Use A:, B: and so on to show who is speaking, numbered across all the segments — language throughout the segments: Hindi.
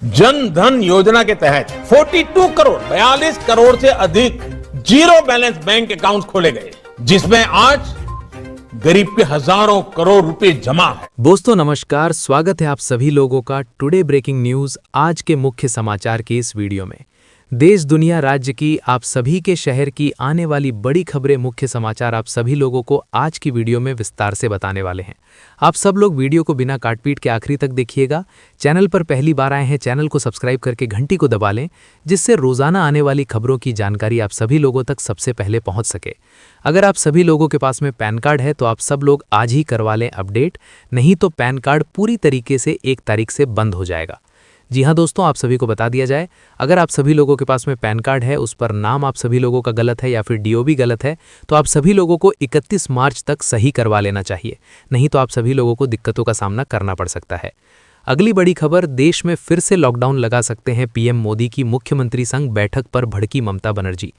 A: जन धन योजना के तहत 42 करोड़ 42 करोड़ से अधिक जीरो बैलेंस बैंक अकाउंट खोले गए, जिसमें आज गरीब के हजारों करोड़ रुपए जमा है।
B: दोस्तों नमस्कार, स्वागत है आप सभी लोगों का टुडे ब्रेकिंग न्यूज आज के मुख्य समाचार की इस वीडियो में। देश दुनिया राज्य की आप सभी के शहर की आने वाली बड़ी खबरें, मुख्य समाचार आप सभी लोगों को आज की वीडियो में विस्तार से बताने वाले हैं। आप सब लोग वीडियो को बिना काट पीट के आखिरी तक देखिएगा। चैनल पर पहली बार आए हैं, चैनल को सब्सक्राइब करके घंटी को दबा लें, जिससे रोजाना आने वाली खबरों की जानकारी आप सभी लोगों तक सबसे पहले पहुंच सके। अगर आप सभी लोगों के पास में पैन कार्ड है तो आप सब लोग आज ही करवा लें अपडेट, नहीं तो पैन कार्ड पूरी तरीके से 1 तारीख से बंद हो जाएगा। जी हाँ दोस्तों, आप सभी को बता दिया जाए, अगर आप सभी लोगों के पास में पैन कार्ड है, उस पर नाम आप सभी लोगों का गलत है या फिर डीओबी गलत है, तो आप सभी लोगों को 31 मार्च तक सही करवा लेना चाहिए, नहीं तो आप सभी लोगों को दिक्कतों का सामना करना पड़ सकता है। अगली बड़ी खबर, देश में फिर से लॉकडाउन लगा सकते हैं पीएम मोदी की मुख्यमंत्री संग बैठक पर भड़की ममता बनर्जी।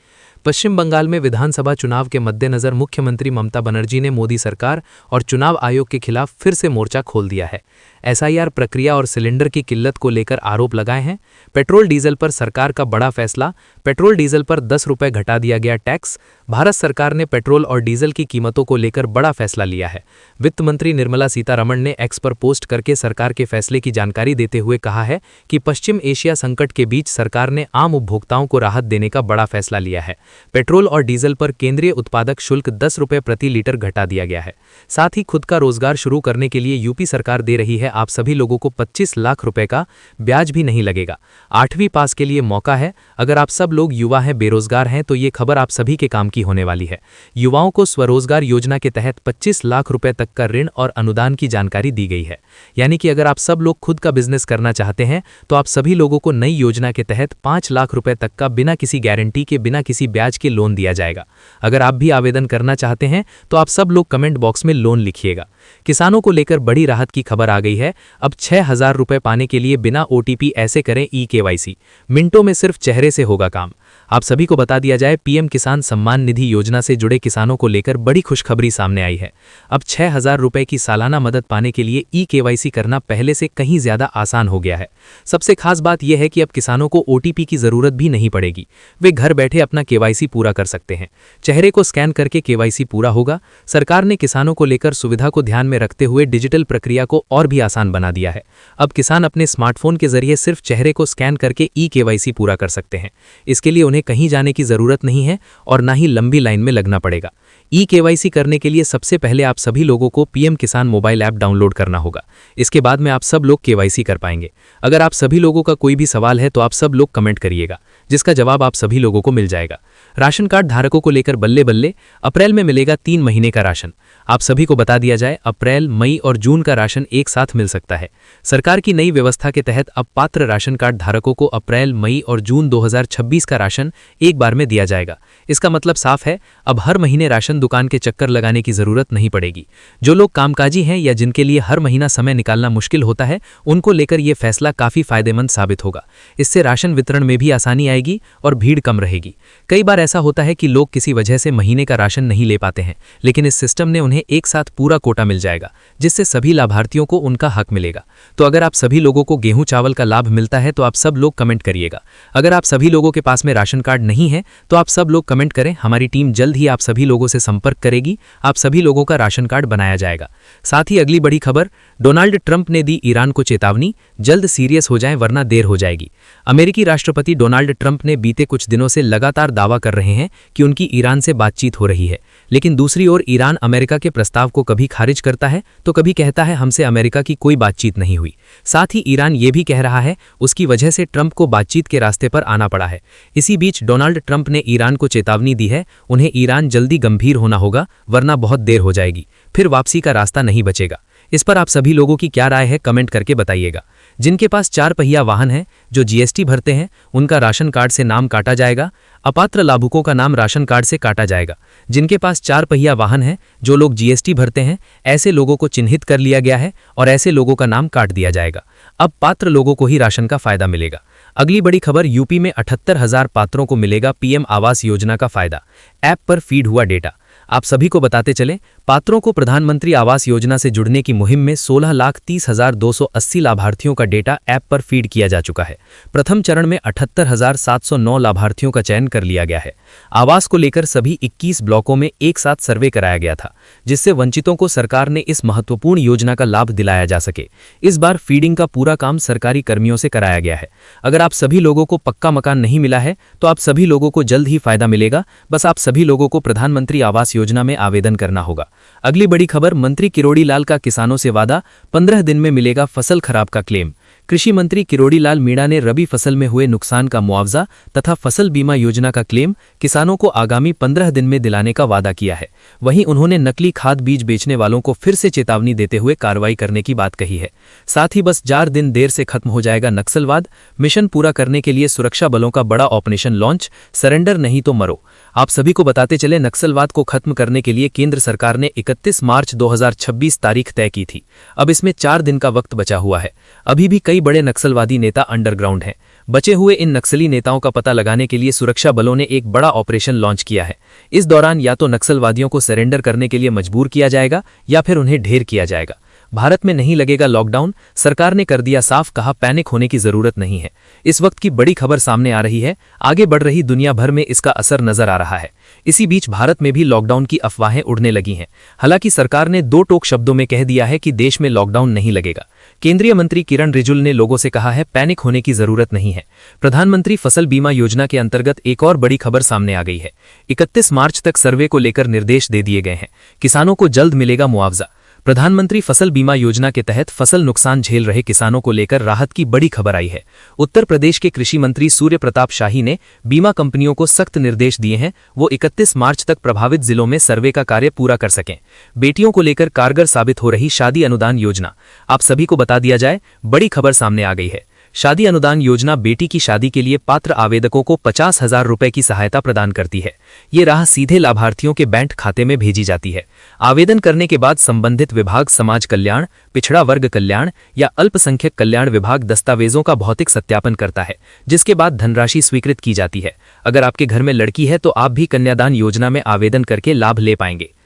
B: पश्चिम बंगाल में विधानसभा चुनाव के मद्देनजर मुख्यमंत्री ममता बनर्जी ने मोदी सरकार और चुनाव आयोग के खिलाफ फिर से मोर्चा खोल दिया है। एसआईआर प्रक्रिया और सिलेंडर की किल्लत को लेकर आरोप लगाए हैं। पेट्रोल डीजल पर सरकार का बड़ा फैसला, पेट्रोल डीजल पर 10 रुपये घटा दिया गया टैक्स। भारत सरकार ने पेट्रोल और डीजल की कीमतों को लेकर बड़ा फैसला लिया है। वित्त मंत्री निर्मला सीतारमण ने एक्स पर पोस्ट करके सरकार के फैसले की जानकारी देते हुए कहा है कि पश्चिम एशिया संकट के बीच सरकार ने आम उपभोक्ताओं को राहत देने का बड़ा फैसला लिया है। पेट्रोल और डीजल पर केंद्रीय उत्पादक शुल्क 10 रुपये प्रति लीटर घटा दिया गया है। साथ ही खुद का रोजगार शुरू करने के लिए यूपी सरकार दे रही है आप सभी लोगों को 25 लाख रुपए का, ब्याज भी नहीं लगेगा। 8वीं पास के लिए मौका है। अगर आप सब लोग युवा हैं, बेरोजगार हैं, तो ये खबर आप सभी के काम की होने वाली है। युवाओं को स्वरोजगार योजना के तहत 25 लाख रुपए तक का ऋण और अनुदान की जानकारी दी गई है। यानी कि अगर आप सब लोग खुद का बिजनेस करना चाहते हैं तो आप सभी लोगों को नई योजना के तहत 5 लाख रुपए तक का बिना किसी गारंटी के, बिना किसी ब्याज के लोन दिया जाएगा। अगर आप भी आवेदन करना चाहते हैं तो आप सब लोग कमेंट बॉक्स में लोन लिखिएगा। किसानों को लेकर बड़ी राहत की खबर आ गई है। अब 6000 रुपए पाने के लिए बिना ओटीपी ऐसे करें ई-केवाईसी, मिनटों में सिर्फ चेहरे से होगा काम। आप सभी को बता दिया जाए, पीएम किसान सम्मान निधि योजना से जुड़े किसानों को लेकर बड़ी खुशखबरी सामने आई है। अब 6000 रुपए की सालाना मदद पाने के लिए ई-केवाईसी करना पहले से कहीं ज्यादा आसान हो गया है। सबसे खास बात यह है कि अब किसानों को ओटीपी की जरूरत भी नहीं पड़ेगी। वे घर बैठे अपना केवाईसी पूरा कर सकते हैं। चेहरे को स्कैन करके केवाईसी पूरा होगा। सरकार ने किसानों को लेकर सुविधा को ध्यान में रखते हुए डिजिटल प्रक्रिया को और भी आसान बना दिया है। अब किसान अपने स्मार्टफोन के जरिए सिर्फ चेहरे को स्कैन करके ई-केवाईसी पूरा कर सकते हैं। इसके लिए उन्हें कहीं जाने की जरूरत नहीं है और ना ही लंबी लाइन में लगना पड़ेगा। ई-केवाईसी करने के लिए सबसे पहले आप सभी लोगों को पीएम किसान मोबाइल ऐप डाउनलोड करना होगा। इसके बाद में आप सब लोग केवाईसी कर पाएंगे। अगर आप सभी लोगों का कोई भी सवाल है तो आप सब लोग कमेंट करिएगा, जिसका जवाब आप सभी लोगों को मिल जाएगा। राशन कार्ड धारकों को लेकर बल्ले बल्ले, अप्रैल में मिलेगा 3 महीने का राशन। आप सभी को बता दिया जाए, अप्रैल, मई और जून का राशन एक साथ मिल सकता है। सरकार की नई व्यवस्था के तहत अब पात्र राशन कार्ड धारकों को अप्रैल, मई और जून 2026 का राशन एक बार में दिया जाएगा। इसका मतलब साफ है, अब हर महीने राशन दुकान के चक्कर लगाने की जरूरत नहीं पड़ेगी। जो लोग कामकाजी हैं या जिनके लिए हर महीना समय निकालना मुश्किल होता है, उनको लेकर यह फैसला काफी फायदेमंद साबित होगा। इससे राशन वितरण में भी आसानी आएगी और भीड़ कम रहेगी। कई बार ऐसा होता है कि लोग किसी वजह से महीने का राशन नहीं ले पाते हैं, लेकिन इस सिस्टम ने उन्हें एक साथ पूरा कोटा मिल जाएगा, जिससे सभी लाभार्थियों को उनका हक मिलेगा। तो अगर आप सभी लोगों को गेहूं चावल का लाभ मिलता है तो आप सब लोग कमेंट करिएगा। अगर आप सभी लोगों के पास में राशन कार्ड नहीं है तो आप सब लोग कमेंट करें। हमारी टीम जल्द ही आप सभी लोगों से संपर्क करेगी। आप सभी लोगों का राशन कार्ड बनाया जाएगा। साथ ही अगली बड़ी खबर, डोनाल्ड ट्रंप ने दी ईरान को चेतावनी, जल्द सीरियस हो जाएं वरना देर हो जाएगी। अमेरिकी राष्ट्रपति डोनाल्ड ट्रंप ने बीते कुछ दिनों से लगातार दावा कर रहे हैं कि उनकी ईरान से बातचीत हो रही है, लेकिन दूसरी ओर ईरान अमेरिका के प्रस्ताव को कभी खारिज करता है तो कभी कहता है हमसे अमेरिका की कोई बातचीत नहीं हुई। साथ ही ईरान ये भी कह रहा है उसकी वजह से ट्रंप को बातचीत के रास्ते पर आना पड़ा है। इसी बीच डोनाल्ड ट्रंप ने ईरान को चेतावनी दी है, उन्हें ईरान जल्दी गंभीर होना होगा वरना बहुत देर हो जाएगी, फिर वापसी का रास्ता नहीं बचेगा। इस पर आप सभी लोगों की क्या राय है, कमेंट करके बताइएगा। जिनके पास 4 पहिया वाहन है, जो जीएसटी भरते हैं, उनका राशन कार्ड से नाम काटा जाएगा। अपात्र लाभुकों का नाम राशन कार्ड से काटा जाएगा। जिनके पास 4 पहिया वाहन है, जो लोग जीएसटी भरते हैं, ऐसे लोगों को चिन्हित कर लिया गया है और ऐसे लोगों का नाम काट दिया जाएगा। अब पात्र लोगों को ही राशन का फायदा मिलेगा। अगली बड़ी खबर, यूपी में 78,000 पात्रों को मिलेगा पीएम आवास योजना का फायदा। ऐप पर फीड हुआ डेटा। आप सभी को बताते चलें, पात्रों को प्रधानमंत्री आवास योजना से जुड़ने की मुहिम में 16,30,280 लाभार्थियों का डेटा ऐप पर फीड किया जा चुका है। प्रथम चरण में 78,709 लाभार्थियों का चयन कर लिया गया है। आवास को लेकर सभी 21 ब्लॉकों में एक साथ सर्वे कराया गया था, जिससे वंचितों को सरकार ने इस महत्वपूर्ण योजना का लाभ दिलाया जा सके। इस बार फीडिंग का पूरा काम सरकारी कर्मियों से कराया गया है। अगर आप सभी लोगों को पक्का मकान नहीं मिला है तो आप सभी लोगों को जल्द ही फायदा मिलेगा। बस आप सभी लोगों को प्रधानमंत्री आवास योजना में आवेदन करना होगा। अगली बड़ी खबर, मंत्री किरोड़ी लाल का किसानों से वादा, 15 दिन में मिलेगा फसल खराब का क्लेम। कृषि मंत्री किरोड़ी लाल मीणा ने रबी फसल में हुए नुकसान का मुआवजा तथा फसल बीमा योजना का क्लेम किसानों को आगामी 15 दिन में दिलाने का वादा किया है। वहीं उन्होंने नकली खाद बीज बेचने वालों को फिर से चेतावनी देते हुए कार्रवाई करने की बात कही है। साथ ही बस 4 दिन देर से खत्म हो जाएगा नक्सलवाद। मिशन पूरा करने के लिए सुरक्षा बलों का बड़ा ऑपरेशन लॉन्च, सरेंडर नहीं तो मरो। आप सभी को बताते चले, नक्सलवाद को खत्म करने के लिए केंद्र सरकार ने 31 मार्च 2026 तारीख तय की थी। अब इसमें 4 दिन का वक्त बचा हुआ है। अभी भी कई बड़े नक्सलवादी नेता अंडरग्राउंड हैं। बचे हुए इन नक्सली नेताओं का पता लगाने के लिए सुरक्षा बलों ने एक बड़ा ऑपरेशन लॉन्च किया है। इस दौरान या तो नक्सलवादियों को सरेंडर करने के लिए मजबूर किया जाएगा या फिर उन्हें ढेर किया जाएगा। भारत में नहीं लगेगा लॉकडाउन, सरकार ने कर दिया साफ, कहा पैनिक होने की जरूरत नहीं है। इस वक्त की बड़ी खबर सामने आ रही है। आगे बढ़ रही दुनिया भर में इसका असर नजर आ रहा है। इसी बीच भारत में भी लॉकडाउन की अफवाहें उड़ने लगी हैं। हालांकि सरकार ने 2 टोक शब्दों में कह दिया है कि देश में लॉकडाउन नहीं लगेगा। केंद्रीय मंत्री किरण रिजिजू ने लोगों से कहा है पैनिक होने की जरूरत नहीं है। प्रधानमंत्री फसल बीमा योजना के अंतर्गत एक और बड़ी खबर सामने आ गई है। 31 मार्च तक सर्वे को लेकर निर्देश दे दिए गए हैं। किसानों को जल्द मिलेगा मुआवजा। प्रधानमंत्री फसल बीमा योजना के तहत फसल नुकसान झेल रहे किसानों को लेकर राहत की बड़ी खबर आई है। उत्तर प्रदेश के कृषि मंत्री सूर्य प्रताप शाही ने बीमा कंपनियों को सख्त निर्देश दिए हैं, वो 31 मार्च तक प्रभावित जिलों में सर्वे का कार्य पूरा कर सकें। बेटियों को लेकर कारगर साबित हो रही शादी अनुदान योजना, आप सभी को बता दिया जाए, बड़ी खबर सामने आ गई है। शादी अनुदान योजना बेटी की शादी के लिए पात्र आवेदकों को 50,000 रुपए की सहायता प्रदान करती है। ये राह सीधे लाभार्थियों के बैंक खाते में भेजी जाती है। आवेदन करने के बाद संबंधित विभाग समाज कल्याण, पिछड़ा वर्ग कल्याण या अल्पसंख्यक कल्याण विभाग दस्तावेजों का भौतिक सत्यापन करता है, जिसके बाद धनराशि स्वीकृत की जाती है। अगर आपके घर में लड़की है तो आप भी कन्यादान योजना में आवेदन करके लाभ ले पाएंगे।